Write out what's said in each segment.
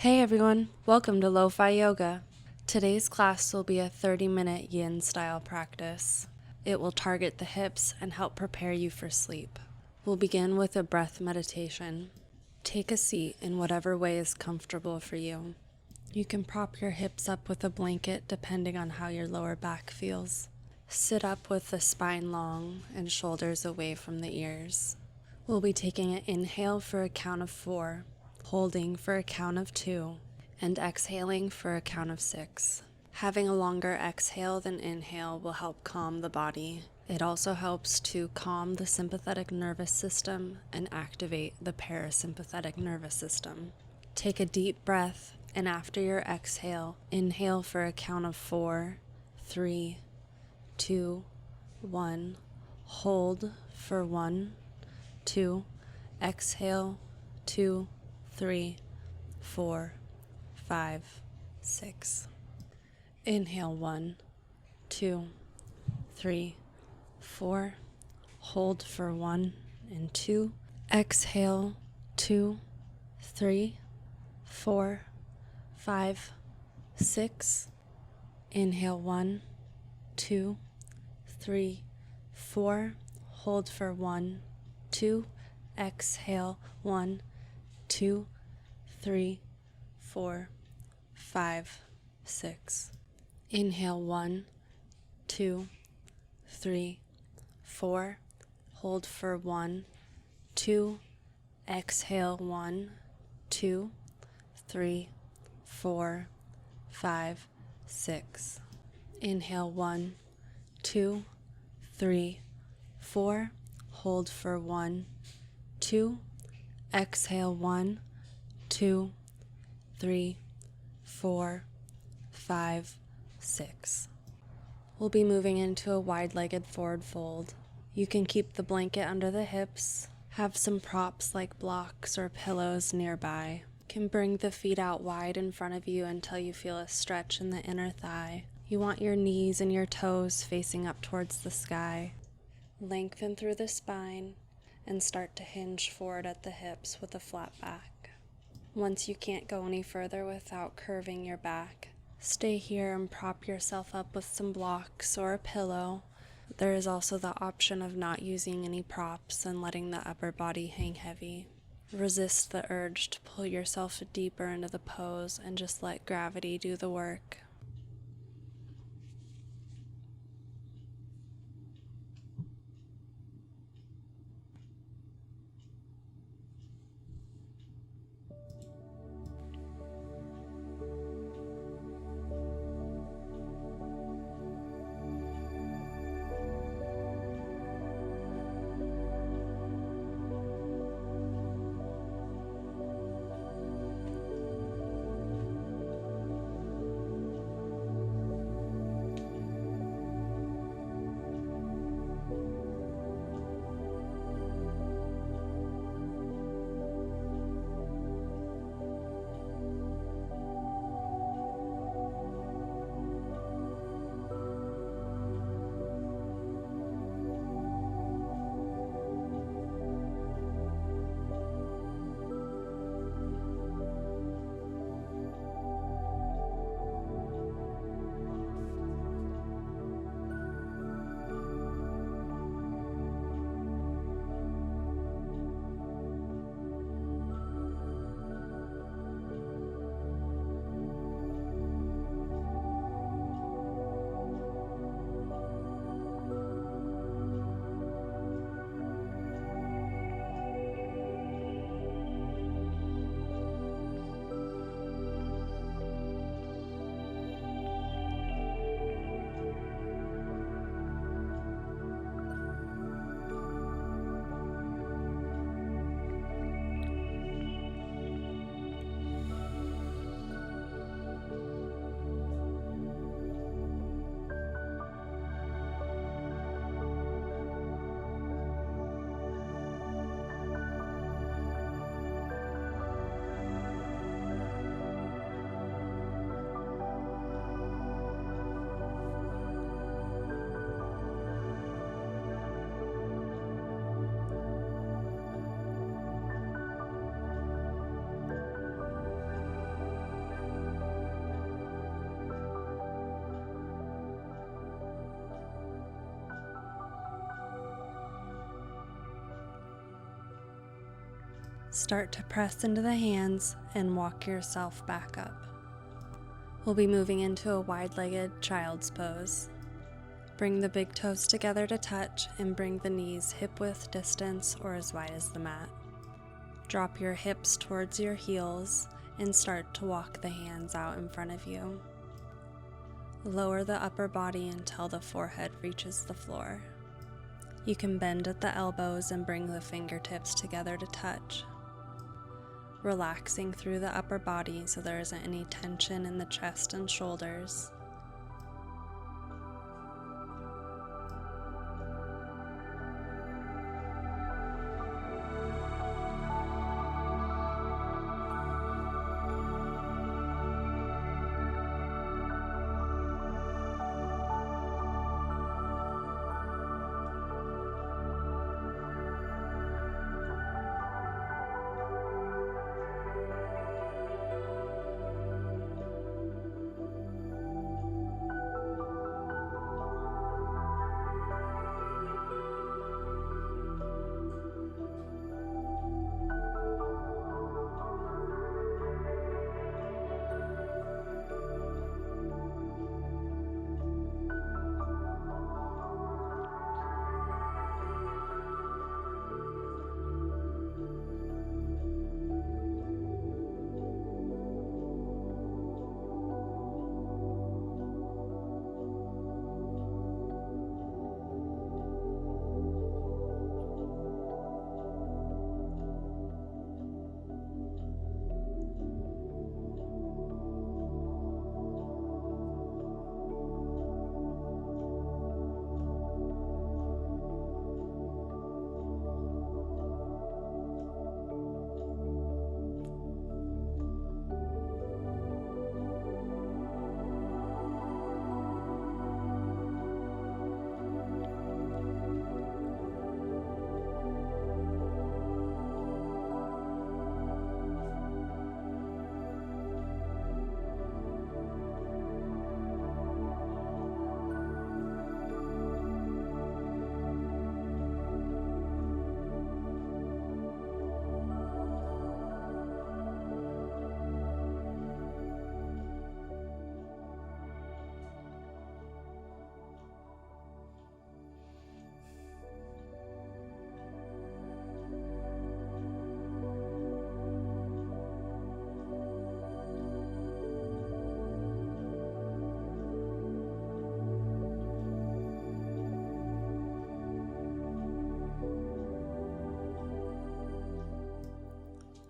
Hey everyone, welcome to LoFi Yoga. Today's class will be a 30-minute yin style practice. It will target the hips and help prepare you for sleep. We'll begin with a breath meditation. Take a seat in whatever way is comfortable for you. You can prop your hips up with a blanket depending on how your lower back feels. Sit up with the spine long and shoulders away from the ears. We'll be taking an inhale for a count of 4. Holding for a count of 2, and exhaling for a count of 6. Having a longer exhale than inhale will help calm the body. It also helps to calm the sympathetic nervous system and activate the parasympathetic nervous system. Take a deep breath, and after your exhale, inhale for a count of 4, 3, 2, 1. Hold for 1, 2. Exhale, 2, 3, 4, 5, 6. Inhale 1, 2, 3, 4. Hold for 1 and 2. Exhale 2, 3, 4, 5, 6. Inhale 1, 2, 3, 4. Hold for 1, 2. Exhale 1, 2, 3, 4, 5, 6. Inhale 1, 2, 3, 4. Hold for 1, 2. Exhale 1, 2, 3, 4, 5, 6. Inhale 1, 2, 3, 4. Hold for 1, 2. Exhale 1, 2, 3, 4, 5, 6. We'll be moving into a wide-legged forward fold. You can keep the blanket under the hips, have some props like blocks or pillows nearby. You can bring the feet out wide in front of you until you feel a stretch in the inner thigh. You want your knees and your toes facing up towards the sky. Lengthen through the spine and start to hinge forward at the hips with a flat back. Once you can't go any further without curving your back, stay here and prop yourself up with some blocks or a pillow. There is also the option of not using any props and letting the upper body hang heavy. Resist the urge to pull yourself deeper into the pose and just let gravity do the work. Start to press into the hands and walk yourself back up. We'll be moving into a wide-legged child's pose. Bring the big toes together to touch and bring the knees hip-width distance or as wide as the mat. Drop your hips towards your heels and start to walk the hands out in front of you. Lower the upper body until the forehead reaches the floor. You can bend at the elbows and bring the fingertips together to touch. Relaxing through the upper body so there isn't any tension in the chest and shoulders.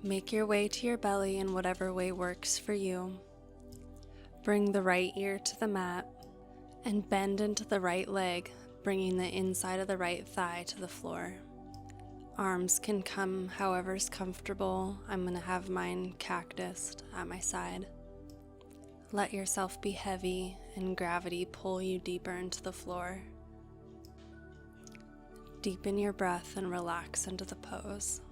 Make your way to your belly in whatever way works for you. Bring the right ear to the mat and bend into the right leg, bringing the inside of the right thigh to the floor. Arms can come however's comfortable. I'm going to have mine cactused at my side. Let yourself be heavy and gravity pull you deeper into the floor. Deepen your breath and relax into the pose.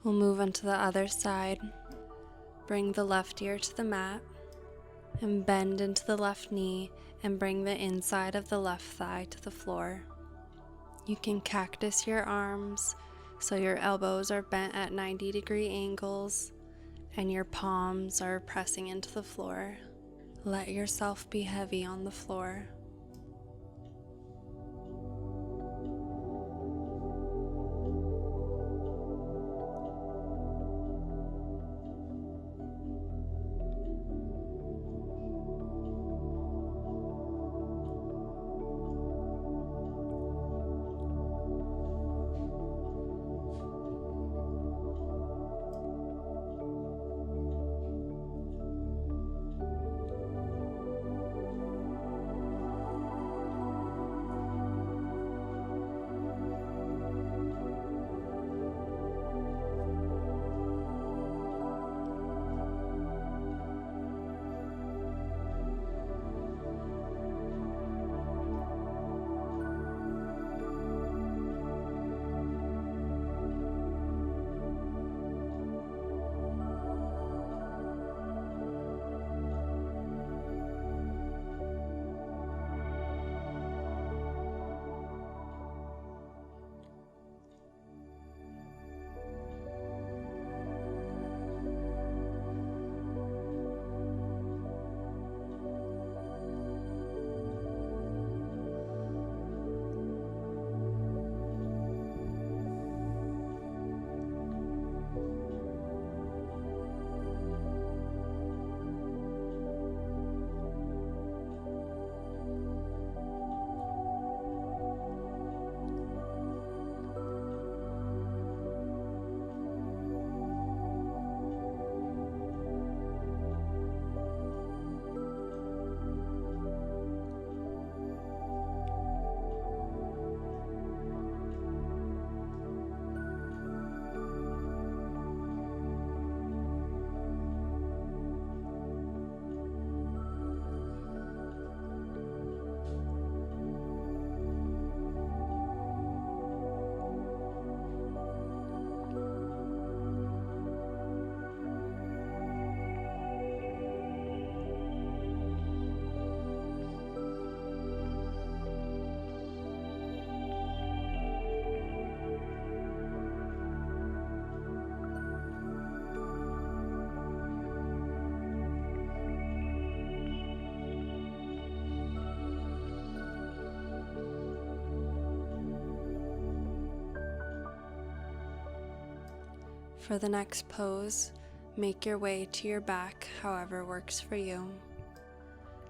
We'll move on to the other side. Bring the left ear to the mat and bend into the left knee and bring the inside of the left thigh to the floor. You can cactus your arms so your elbows are bent at 90-degree angles and your palms are pressing into the floor. Let yourself be heavy on the floor. For the next pose, make your way to your back however works for you.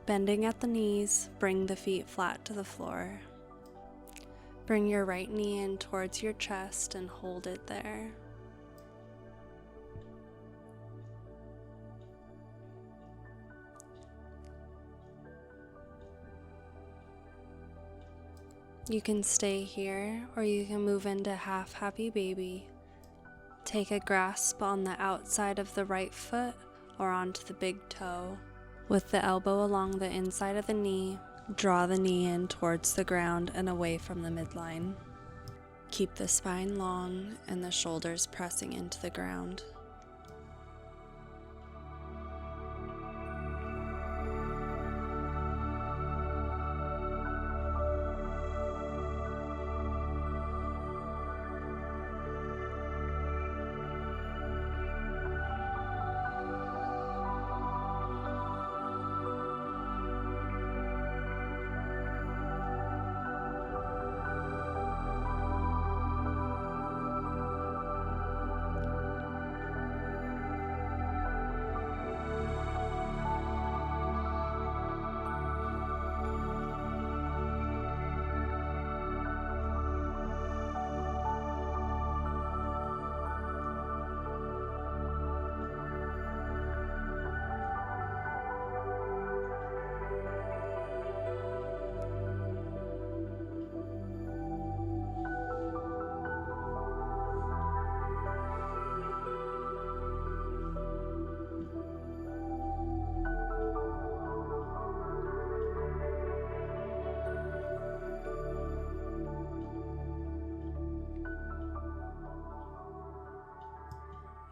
Bending at the knees, bring the feet flat to the floor. Bring your right knee in towards your chest and hold it there. You can stay here or you can move into half happy baby. Take a grasp on the outside of the right foot or onto the big toe. With the elbow along the inside of the knee, draw the knee in towards the ground and away from the midline. Keep the spine long and the shoulders pressing into the ground.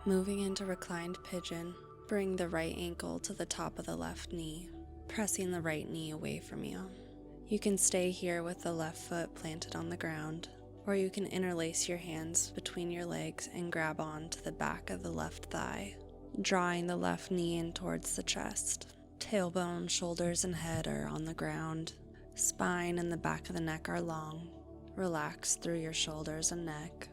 Moving into reclined pigeon, bring the right ankle to the top of the left knee, pressing the right knee away from you. You can stay here with the left foot planted on the ground, or you can interlace your hands between your legs and grab on to the back of the left thigh, drawing the left knee in towards the chest. Tailbone, shoulders, and head are on the ground. Spine and the back of the neck are long. Relax through your shoulders and neck.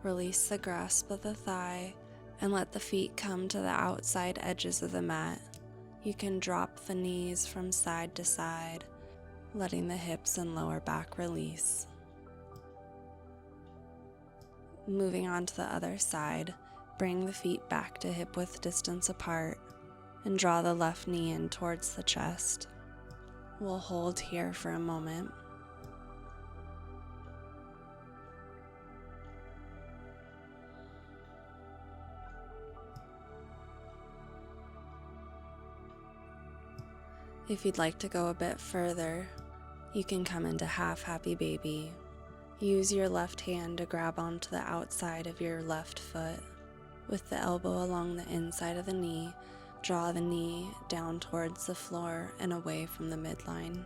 Release the grasp of the thigh and let the feet come to the outside edges of the mat. You can drop the knees from side to side, letting the hips and lower back release. Moving on to the other side, bring the feet back to hip width distance apart and draw the left knee in towards the chest. We'll hold here for a moment. If you'd like to go a bit further, you can come into half happy baby. Use your left hand to grab onto the outside of your left foot. With the elbow along the inside of the knee, draw the knee down towards the floor and away from the midline.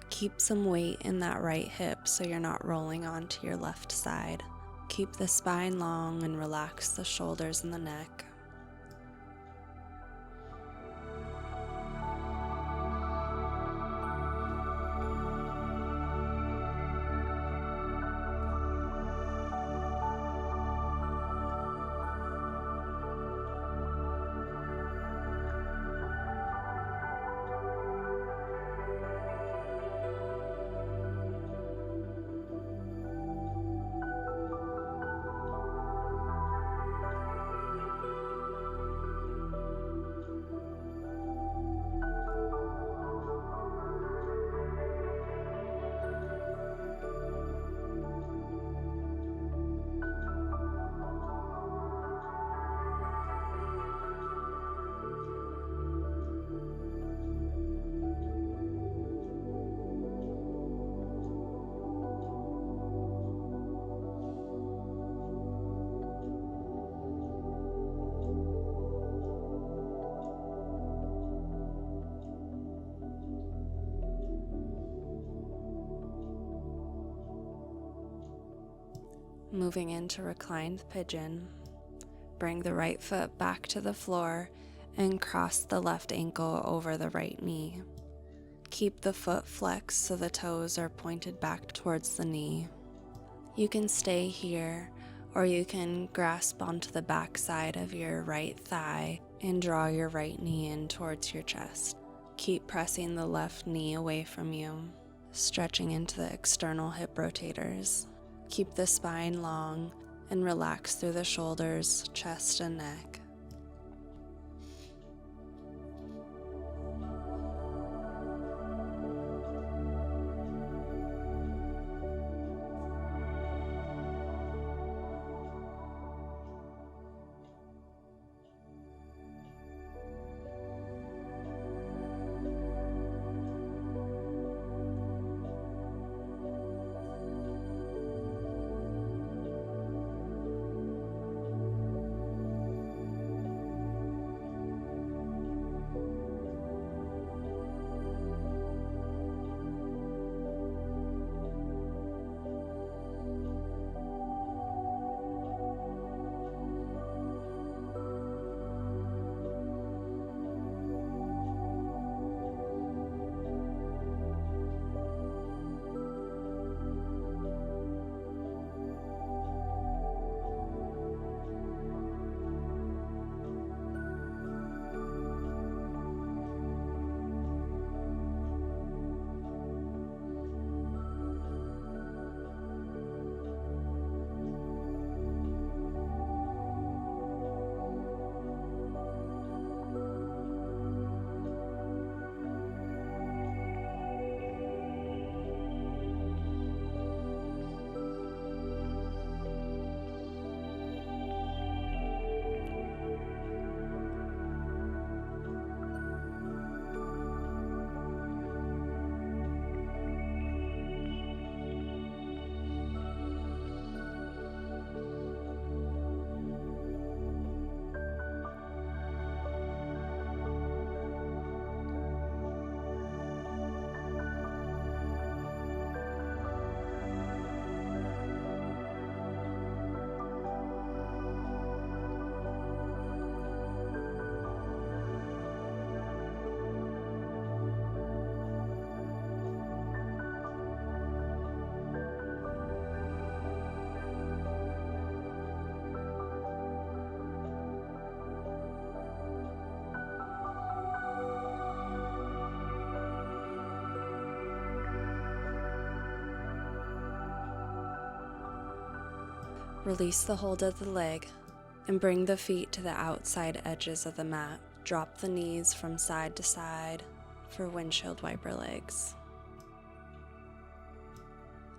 Keep some weight in that right hip so you're not rolling onto your left side. Keep the spine long and relax the shoulders and the neck. Moving into reclined pigeon, bring the right foot back to the floor and cross the left ankle over the right knee. Keep the foot flexed so the toes are pointed back towards the knee. You can stay here, or you can grasp onto the back side of your right thigh and draw your right knee in towards your chest. Keep pressing the left knee away from you, stretching into the external hip rotators. Keep the spine long and relax through the shoulders, chest, and neck. Release the hold of the leg and bring the feet to the outside edges of the mat. Drop the knees from side to side for windshield wiper legs.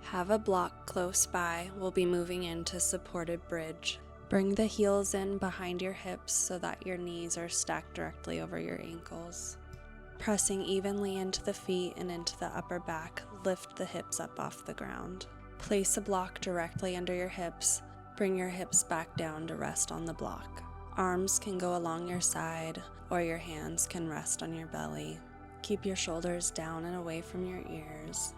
Have a block close by. We'll be moving into supported bridge. Bring the heels in behind your hips so that your knees are stacked directly over your ankles. Pressing evenly into the feet and into the upper back, lift the hips up off the ground. Place a block directly under your hips. Bring your hips back down to rest on the block. Arms can go along your side, or your hands can rest on your belly. Keep your shoulders down and away from your ears.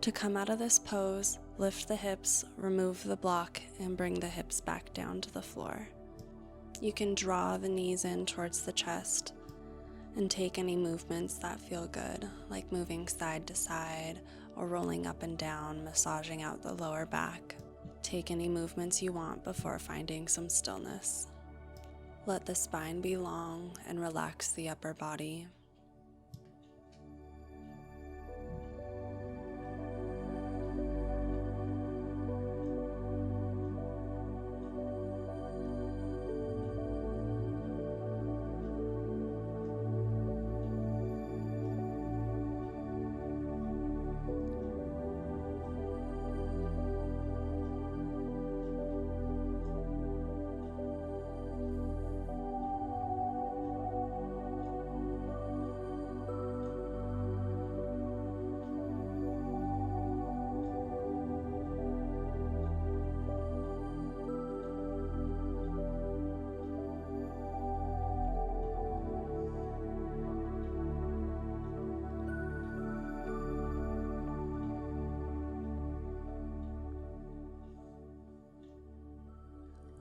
To come out of this pose, lift the hips, remove the block, and bring the hips back down to the floor. You can draw the knees in towards the chest and take any movements that feel good, like moving side to side or rolling up and down, massaging out the lower back. Take any movements you want before finding some stillness. Let the spine be long and relax the upper body.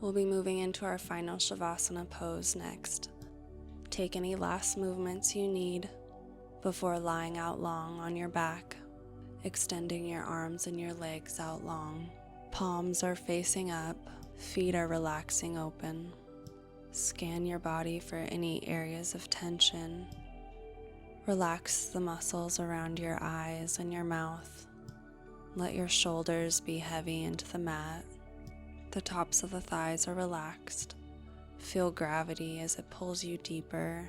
We'll be moving into our final Shavasana pose next. Take any last movements you need before lying out long on your back, extending your arms and your legs out long. Palms are facing up, feet are relaxing open. Scan your body for any areas of tension. Relax the muscles around your eyes and your mouth. Let your shoulders be heavy into the mat. The tops of the thighs are relaxed. Feel gravity as it pulls you deeper.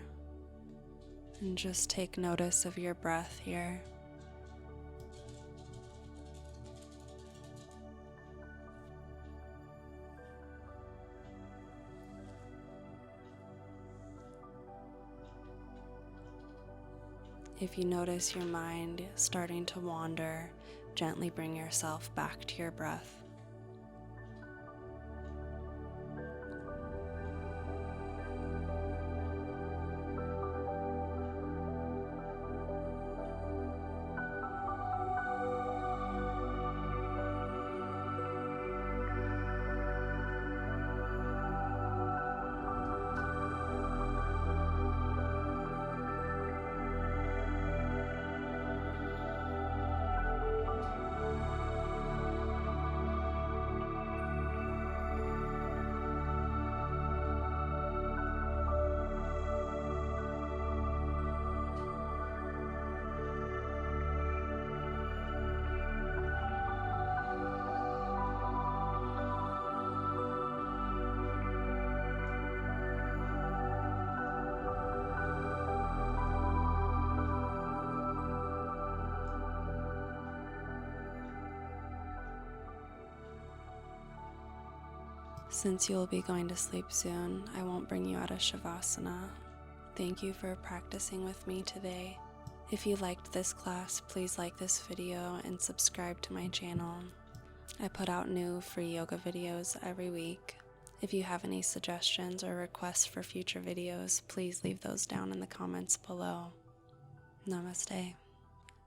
And just take notice of your breath here. If you notice your mind starting to wander, gently bring yourself back to your breath. Since you will be going to sleep soon, I won't bring you out of Shavasana. Thank you for practicing with me today. If you liked this class, please like this video and subscribe to my channel. I put out new free yoga videos every week. If you have any suggestions or requests for future videos, please leave those down in the comments below. Namaste.